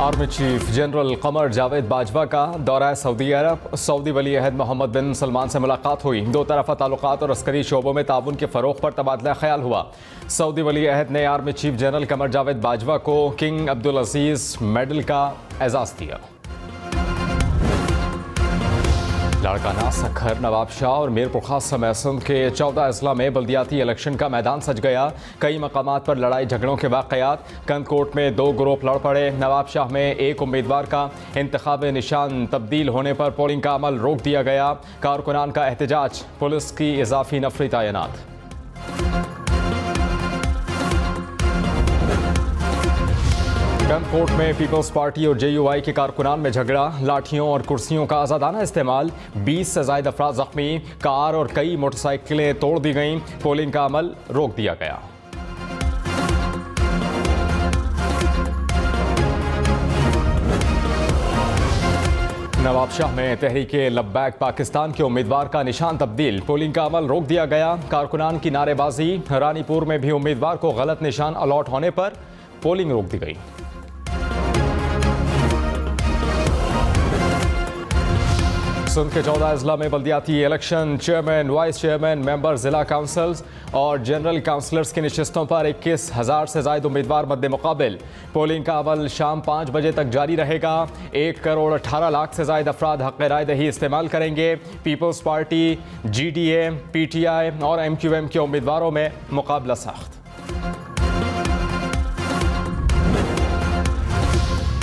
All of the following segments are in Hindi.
Army chief general Qamar Javed Bajwa का दौरा सऊदी अरब। सऊदी वली अहद मोहम्मद बिन सलमान से मुलाकात हुई। दो तरफा ताल्लुकात और अस्करी शोबों में ताउन के फ़रोग़ पर तबादला ख्याल हुआ। सऊदी वली अहद ने army chief general Qamar Javed Bajwa को किंग अब्दुल अजीज़ मेडल का एजाज़ दिया। लाड़काना, सखर, नवाबशाह और मीरपुर खास समेत सिंध के 14 अजला में बल्दियाती इलेक्शन का मैदान सज गया। कई मकामात पर लड़ाई झगड़ों के वाक़यात। कंदकोट में 2 ग्रुप लड़ पड़े। नवाबशाह में एक उम्मीदवार का इंतखाबी निशान तब्दील होने पर पोलिंग का अमल रोक दिया गया। कारकुनान का एहतजाज, पुलिस की इजाफी नफरी तैनात। कंदकोट में पीपल्स पार्टी और JUI के कारकुनान में झगड़ा। लाठियों और कुर्सियों का आज़ादाना इस्तेमाल। 20 से ज़ायद अफराद ज़ख्मी। कार और कई मोटरसाइकिलें तोड़ दी गईं। पोलिंग का अमल रोक दिया गया। नवाबशाह में तहरीके लब्बैक पाकिस्तान के उम्मीदवार का निशान तब्दील। पोलिंग का अमल रोक दिया गया। कारकुनान की नारेबाजी। रानीपुर में भी उम्मीदवार को गलत निशान अलॉट होने पर पोलिंग रोक दी गई। सिंध के 14 अजला में बल्दियाती election. Chairman, vice chairman, member जिला काउंसिल्स और जनरल काउंसलर्स की नशिस्तों पर 21,000 से ज़ायद उम्मीदवार मद्दे मुकाबिल। पोलिंग का अमल शाम 5 बजे तक जारी रहेगा। 1 करोड़ 18 लाख से ज़ायद अफराद हक़ राय दही इस्तेमाल करेंगे। पीपल्स पार्टी, GDA, PTI और MQM के उम्मीदवारों में मुकाबला सख्त।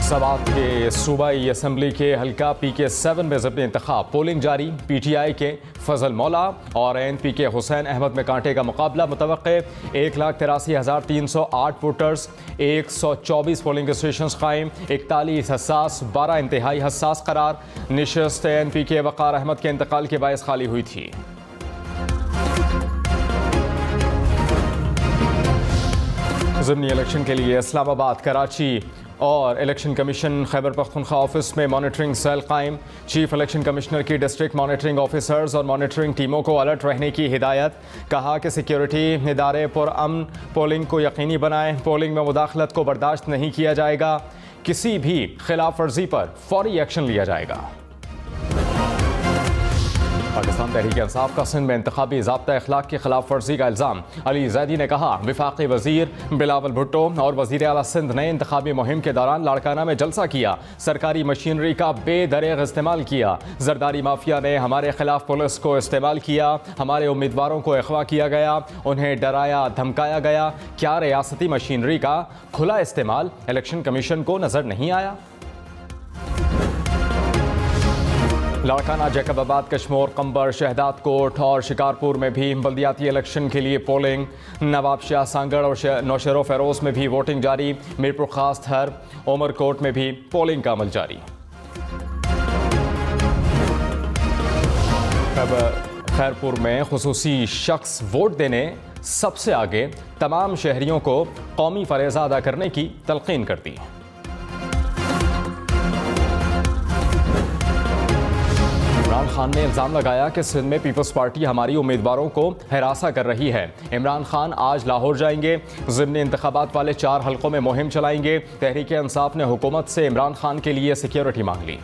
सवात के सूबाई असम्बली के हल्का PK7 में ज़िमनी इंतखाब। पोलिंग जारी। PTI के फजल मौला और NP के हुसैन अहमद में कांटे का मुकाबला मुतवक्के। 1,83,308 वोटर्स, 124 पोलिंग स्टेशन कायम। 41 हसास, 12 इंतहाई हसास करार। नशिस्त NP के वक़ार अहमद के इंतकाल के बायस खाली हुई थी। ज़िमनी इलेक्शन के लिए इस्लामाबाद, कराची और election commission Khyber Pakhtunkhwa office में मॉनिटरिंग सेल कायम। चीफ इलेक्शन कमिश्नर की डिस्ट्रिक्ट मॉनिटरिंग ऑफिसर्स और मॉनिटरिंग टीमों को अलर्ट रहने की हिदायत। कहा कि सिक्योरिटी इदारे पुरअमन पोलिंग को यकीनी बनाएं। पोलिंग में मुदाखलत को बर्दाश्त नहीं किया जाएगा। किसी भी खिलाफ वर्जी पर फौरी एक्शन लिया जाएगा। पाकिस्तान तहरीक इंसाफ का सिंध में इंतखाबी ज़ाब्ता अखलाक की खिलाफ वर्जी का इल्ज़ाम। अली ज़ैदी ने कहा, वफाकी वज़ीर बिलावल भुट्टो और वज़ीर आला सिंध ने इंतखाबी मुहिम के दौरान लाड़काना में जलसा किया। सरकारी मशीनरी का बेदरेग इस्तेमाल किया। जरदारी माफिया ने हमारे खिलाफ पुलिस को इस्तेमाल किया। हमारे उम्मीदवारों को अगवा किया गया, उन्हें डराया धमकाया गया। क्या रियासती मशीनरी का खुला इस्तेमाल इलेक्शन कमीशन को नज़र नहीं आया? लाड़काना, जैकबाबाद, कशमोर, कंबर, शहदाद कोट और शिकारपुर में भी बल्दियाती इलेक्शन के लिए पोलिंग। नवाबशाह, सांगड़ और नौशेरो फेरोज में भी वोटिंग जारी। मीरपुर खास, थर, उमरकोट में भी पोलिंग का अमल जारी। खैरपुर में खुसूसी शख्स वोट देने सबसे आगे तमाम शहरियों को कौमी फरीज़ा अदा करने की तलकीन करती। इमरान खान ने इल्ज़ाम लगाया कि सिंध में पीपल्स पार्टी हमारी उम्मीदवारों को हिरासा कर रही है। इमरान खान आज लाहौर जाएंगे। ज़िमनी इंतखाबात वाले 4 हल्कों में मुहिम चलाएंगे। तहरीक इंसाफ ने हुकूमत से इमरान खान के लिए सिक्योरिटी मांग ली।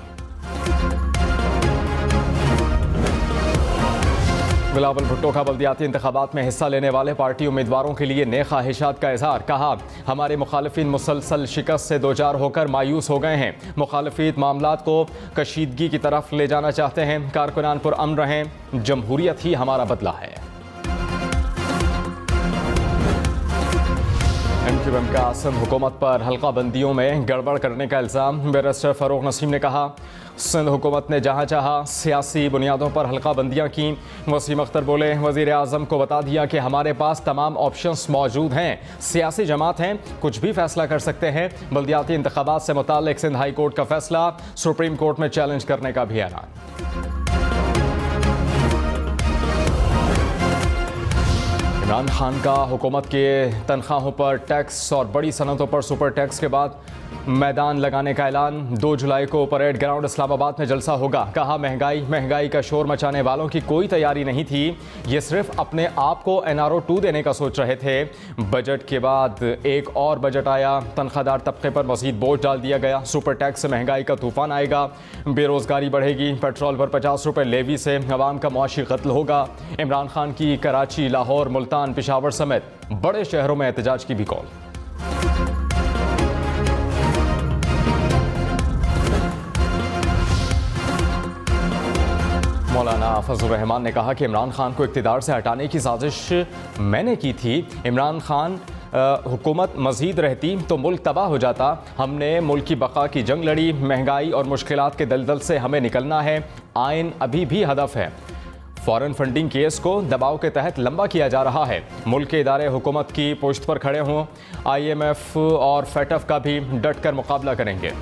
बिलावल भुट्टो का बल्दियाती इंतखाबात में हिस्सा लेने वाले पार्टी उम्मीदवारों के लिए नेक ख्वाहिशात का इजहार। कहा, हमारे मुखालिफिन मुसलसल शिकस्त से दो चार होकर मायूस हो गए हैं। मुखालिफिन मामलात को कशीदगी की तरफ ले जाना चाहते हैं। कारकुनान पुरअमन रहें। जमहूरियत ही हमारा बदला है। MQM का सिंध हुकूमत पर हल्का बंदियों में गड़बड़ करने का इल्ज़ाम। बैरिस्टर फ़ारूक नसीम ने कहा, सिंध हुकूमत ने जहाँ चाहा सियासी बुनियादों पर हल्का बंदियाँ की। वसीम अख्तर बोले, वज़ीर आज़म को बता दिया कि हमारे पास तमाम ऑप्शंस मौजूद हैं। सियासी जमात हैं, कुछ भी फैसला कर सकते हैं। बल्दियाती इंतखाबात से मुताल्लिक सिंध हाई कोर्ट का फैसला सुप्रीम कोर्ट में चैलेंज करने का भी ऐलान। इमरान खान का हुकूमत के तनख्वाहों पर टैक्स और बड़ी सनतों पर सुपर टैक्स के बाद मैदान लगाने का ऐलान। 2 जुलाई को परेड ग्राउंड इस्लामाबाद में जलसा होगा। कहा महंगाई का शोर मचाने वालों की कोई तैयारी नहीं थी, ये सिर्फ अपने आप को NRO 2 देने का सोच रहे थे। बजट के बाद एक और बजट आया, तनख्वाहदार तबके पर मजीद बोझ डाल दिया गया। सुपर टैक्स से महंगाई का तूफान आएगा, बेरोजगारी बढ़ेगी, पेट्रोल पर 50 रुपये लेवी से अवाम का मुआशी कत्ल होगा। इमरान खान की कराची, लाहौर, मुल्तान, पेशावर समेत बड़े शहरों में एहतजाज की भी कॉल। मौलाना फजल रहमान ने कहा कि इमरान खान को इक़्तिदार से हटाने की साजिश मैंने की थी। इमरान खान हुकूमत मजीद रहती तो मुल्क तबाह हो जाता। हमने मुल्क की बका की जंग लड़ी। महंगाई और मुश्किलात के दलदल से हमें निकलना है। आइन अभी भी हदफ है। फॉरेन फंडिंग केस को दबाव के तहत लंबा किया जा रहा है। मुल्क के इदारे हुकूमत की पुश्त पर खड़े हों। IMF और FATF का भी डट कर मुकाबला करेंगे।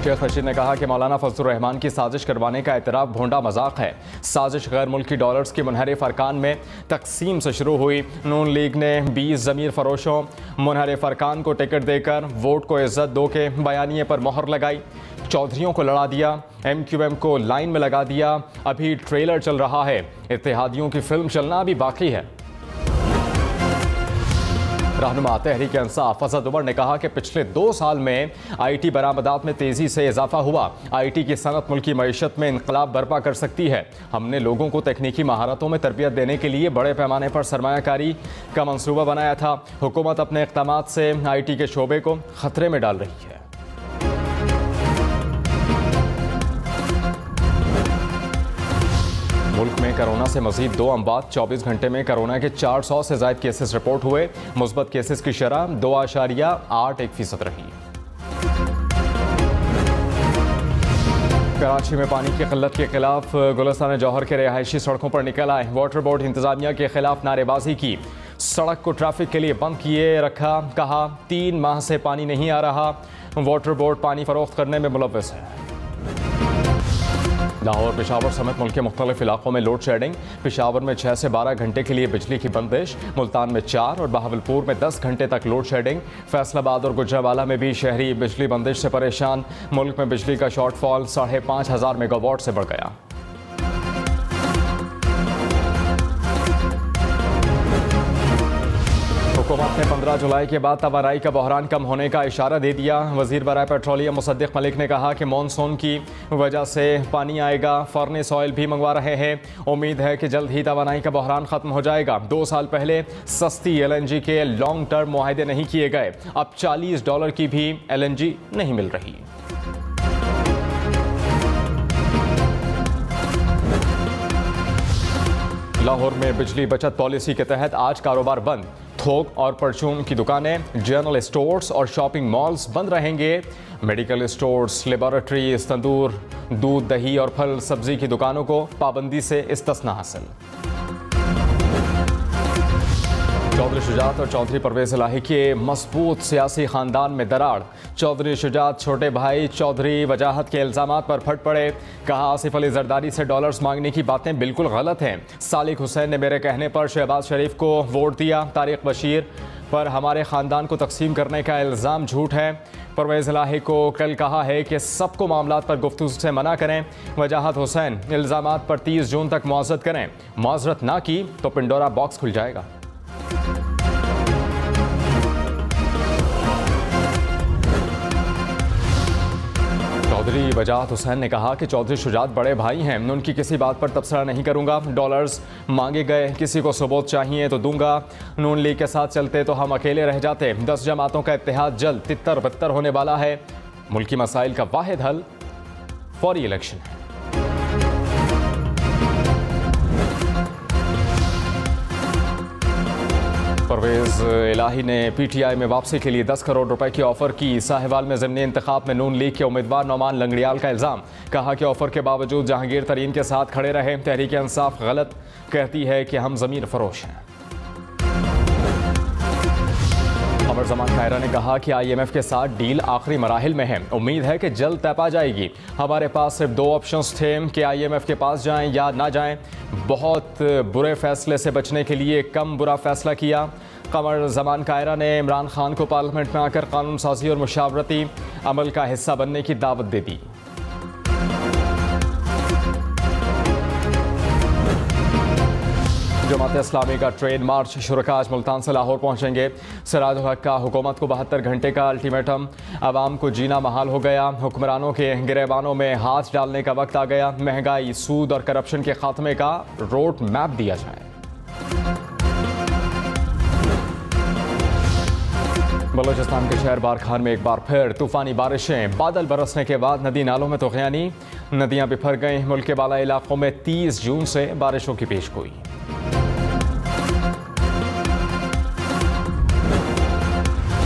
शेख रशीद ने कहा कि मौलाना फजल रहमान की साजिश करवाने का एतराफ़ भोंडा मजाक है। साजिश गैर मुल्की डॉलर्स की मुनहरिफ अरकान में तकसीम से शुरू हुई। नून लीग ने 20 ज़मीर फरोशों मुनहरिफ अरकान को टिकट देकर वोट को इज्जत दो के बयानिए पर मोहर लगाई। चौधरियों को लड़ा दिया, MQM को लाइन में लगा दिया। अभी ट्रेलर चल रहा है, इत्तेहादियों की फिल्म चलना अभी बाकी है। रहनुमा तहरीक इंसाफ असद उमर ने कहा कि पिछले 2 साल में IT बरामदात में तेज़ी से इजाफा हुआ। IT की सनत मुल्की मईशत में इनकलाब बर्पा कर सकती है। हमने लोगों को तकनीकी महारतों में तरबियत देने के लिए बड़े पैमाने पर सरमायाकारी का मंसूबा बनाया था। हुकूमत अपने इक़दामात से IT के शोबे को खतरे में डाल रही है। मुल्क में कोरोना से मजीद 2 अमवात। 24 घंटे में कोरोना के 400 से ज़ायद केसेस रिपोर्ट हुए। मुस्बत केसेस की शरह 2.81% रही। कराची में पानी की किल्लत के खिलाफ गुलिस्तान जौहर के रिहायशी सड़कों पर निकल आए। वाटर बोर्ड इंतजामिया के खिलाफ नारेबाजी की। सड़क को ट्रैफिक के लिए बंद किए रखा। कहा 3 माह से पानी नहीं आ रहा। वाटर बोर्ड पानी फरोख्त करने में मुलव्वस है। लाहौर, पेशावर समेत मुल्क के मुख्तलिफ इलाकों में लोड शेडिंग। पेशावर में 6 से 12 घंटे के लिए बिजली की बंदिश। मुल्तान में 4 और बहावलपुर में 10 घंटे तक लोड शेडिंग। फैसलाबाद और गुजरावाला में भी शहरी बिजली बंदिश से परेशान। मुल्क में बिजली का शॉर्टफॉल 5,500 मेगावाट से बढ़ गया। हुकूमत ने 15 जुलाई के बाद तवानाई का बहरान कम होने का इशारा दे दिया। वजीर बराए पेट्रोलियम मुसद्दिक मलिक ने कहा कि मानसून की वजह से पानी आएगा। फर्नेस ऑयल भी मंगवा रहे हैं। उम्मीद है कि जल्द ही तवानाई का बहरान ख़त्म हो जाएगा। 2 साल पहले सस्ती LNG के लॉन्ग टर्म मुआहदे नहीं किए गए। अब $40 की भी LNG नहीं मिल रही। लाहौर में बिजली बचत पॉलिसी के तहत आज कारोबार बंद। थोक और परचून की दुकानें, जनरल स्टोर्स और शॉपिंग मॉल्स बंद रहेंगे। मेडिकल स्टोर्स, लेबोरेटरीज, तंदूर, दूध, दही और फल सब्जी की दुकानों को पाबंदी से इस्तिस्ना हासिल। चौधरी शुजात और चौधरी परवेज इलाही के मजबूत सियासी खानदान में दरार। चौधरी शुजात छोटे भाई चौधरी वजाहत के इल्जामात पर फट पड़े। कहा आसिफ अली जरदारी से डॉलर्स मांगने की बातें बिल्कुल गलत हैं। सालिक हुसैन ने मेरे कहने पर शहबाज शरीफ को वोट दिया। तारिक बशीर पर हमारे खानदान को तकसीम करने का इल्ज़ाम झूठ है। परवेज इलाही को कल कहा है कि सबको मामलात पर गुफ्तगू से मना करें। वजाहत हुसैन इल्ज़ामात पर 30 जून तक मुआज़रत करें। मुआज़रत ना की तो पिंडोरा बॉक्स खुल जाएगा। चौधरी वजाहत हुसैन ने कहा कि चौधरी शुजात बड़े भाई हैं, उनकी किसी बात पर तबसरा नहीं करूंगा। डॉलर्स मांगे गए, किसी को सबूत चाहिए तो दूंगा। नून लीग के साथ चलते तो हम अकेले रह जाते। 10 जमातों का इत्तेहाद जल्द तितर बितर होने वाला है। मुल्की मसाइल का वाहिद हल फौरी इलेक्शन है। परवेज इलाही ने PTI में वापसी के लिए 10 करोड़ रुपए की ऑफर की। साहिवाल में ज़िमनी इंतखाब में नून लीग के उम्मीदवार नौमान लंगड़ियाल का इल्ज़ाम। कहा कि ऑफर के बावजूद जहांगीर तरीन के साथ खड़े रहे। तहरीक इंसाफ गलत कहती है कि हम ज़मीर फरोश हैं। कमर जमान खैरा ने कहा कि IMF के साथ डील आखिरी मराहिल में है। उम्मीद है कि जल्द तय पा जाएगी। हमारे पास सिर्फ 2 ऑप्शंस थे कि IMF के पास जाएं या ना जाएं। बहुत बुरे फैसले से बचने के लिए कम बुरा फैसला किया। कमर जमान खैरा ने इमरान खान को पार्लियामेंट में आकर कानून साजी और मुशावरती अमल का हिस्सा बनने की दावत दे दी। जमात इस्लामी का ट्रेड मार्च शुरका आज मुल्तान से लाहौर पहुंचेंगे। सिराजुल हक का हुकूमत को 72 घंटे का अल्टीमेटम। आवाम को जीना महाल हो गया। हुक्मरानों के गिरेबानों में हाथ डालने का वक्त आ गया। महंगाई, सूद और करप्शन के खात्मे का रोड मैप दिया जाए। बलूचिस्तान के शहर बारखान में एक बार फिर तूफानी बारिशें। बादल बरसने के बाद नदी नालों में तुग़यानी। नदियां बिफर गईं। मुल्क के बाला इलाकों में 30 जून से बारिशों की पेशगोई।